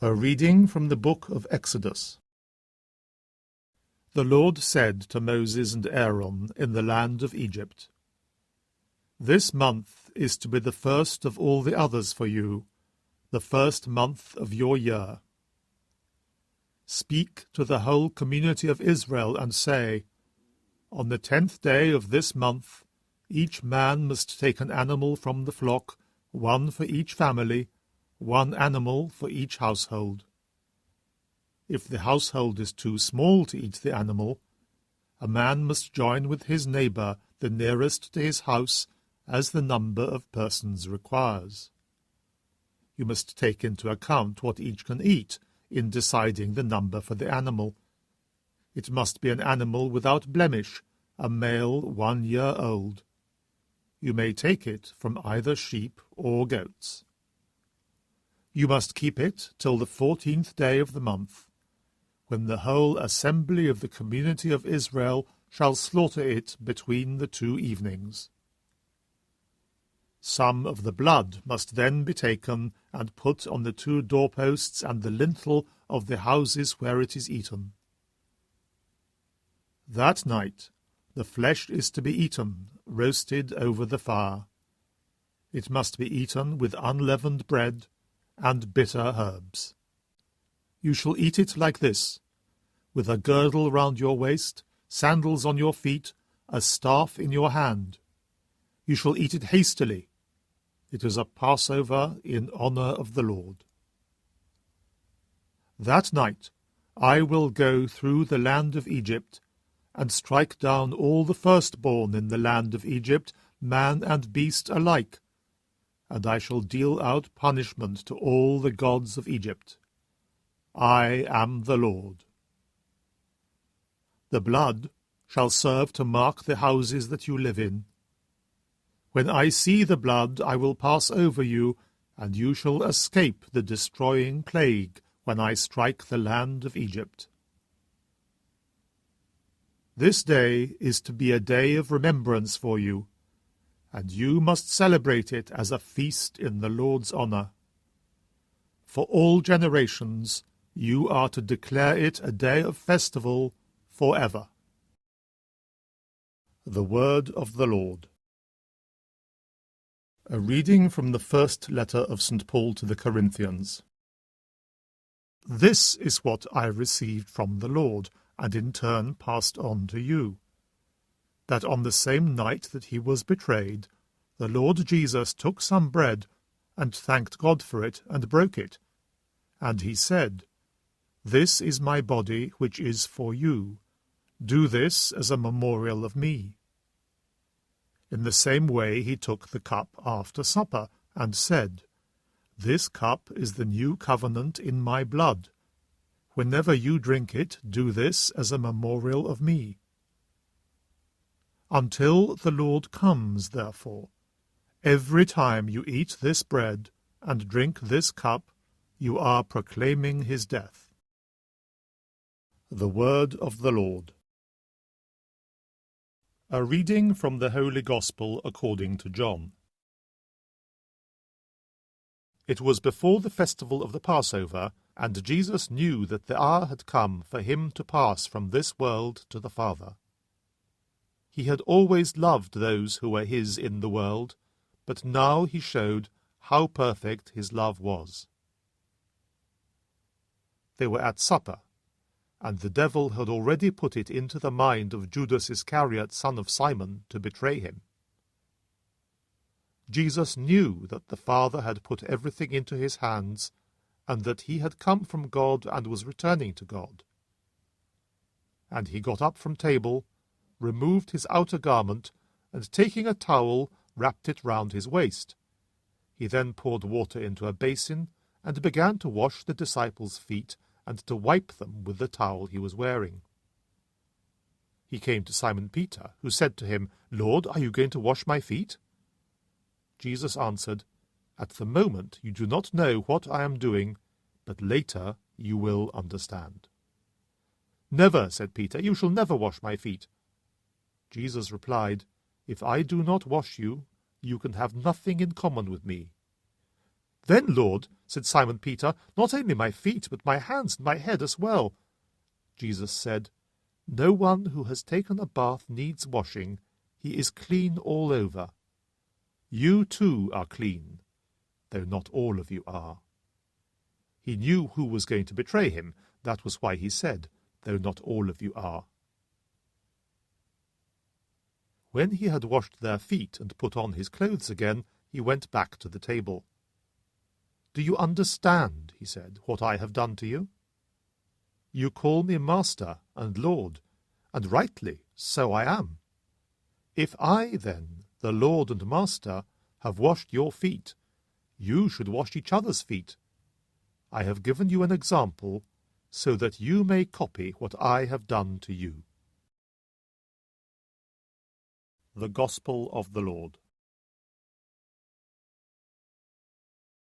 A reading from the book of Exodus. The Lord said to Moses and Aaron in the land of Egypt, "This month is to be the first of all the others for you, the first month of your year. Speak to the whole community of Israel and say, On the 10th day of this month, each man must take an animal from the flock, one for each family, one animal for each household. If the household is too small to eat the animal, a man must join with his neighbor, the nearest to his house, as the number of persons requires. You must take into account what each can eat in deciding the number for the animal. It must be an animal without blemish, a male 1 year old. You may take it from either sheep or goats. You must keep it till the 14th day of the month, when the whole assembly of the community of Israel shall slaughter it between the 2 evenings. Some of the blood must then be taken and put on the 2 doorposts and the lintel of the houses where it is eaten. That night the flesh is to be eaten, roasted over the fire. It must be eaten with unleavened bread and bitter herbs. You shall eat it like this, with a girdle round your waist, sandals on your feet, a staff in your hand. You shall eat it hastily. It is a Passover in honor of the Lord. That night I will go through the land of Egypt, and strike down all the firstborn in the land of Egypt, man and beast alike, and I shall deal out punishment to all the gods of Egypt. I am the Lord. The blood shall serve to mark the houses that you live in. When I see the blood, I will pass over you, and you shall escape the destroying plague when I strike the land of Egypt. This day is to be a day of remembrance for you, and you must celebrate it as a feast in the Lord's honor. For all generations you are to declare it a day of festival forever." The Word of the Lord. A reading from the first letter of St. Paul to the Corinthians. This is what I received from the Lord, and in turn passed on to you, that on the same night that he was betrayed, the Lord Jesus took some bread, and thanked God for it, and broke it. And he said, "This is my body, which is for you. Do this as a memorial of me." In the same way he took the cup after supper, and said, "This cup is the new covenant in my blood. Whenever you drink it, do this as a memorial of me." Until the Lord comes, therefore, every time you eat this bread and drink this cup, you are proclaiming his death. The Word of the Lord. A reading from the Holy Gospel according to John. It was before the festival of the Passover, and Jesus knew that the hour had come for him to pass from this world to the Father. He had always loved those who were his in the world, but now he showed how perfect his love was. They were at supper, and the devil had already put it into the mind of Judas Iscariot, son of Simon, to betray him. Jesus knew that the Father had put everything into his hands, and that he had come from God and was returning to God. And he got up from table, removed his outer garment, and taking a towel, wrapped it round his waist. He then poured water into a basin, and began to wash the disciples' feet, and to wipe them with the towel he was wearing. He came to Simon Peter, who said to him, "Lord, are you going to wash my feet?" Jesus answered, "At the moment you do not know what I am doing, but later you will understand." "Never," said Peter, "you shall never wash my feet." Jesus replied, "If I do not wash you, you can have nothing in common with me." Then, Lord, said Simon Peter, not only my feet, but my hands and my head as well. Jesus said, No one who has taken a bath needs washing. He is clean all over. You too are clean, though not all of you are. He knew who was going to betray him. That was why he said, though not all of you are. When he had washed their feet and put on his clothes again, he went back to the table. Do you understand, he said, what I have done to you? You call me Master and Lord, and rightly, so I am. If I, then, the Lord and Master, have washed your feet, you should wash each other's feet. I have given you an example, so that you may copy what I have done to you. The Gospel of the Lord.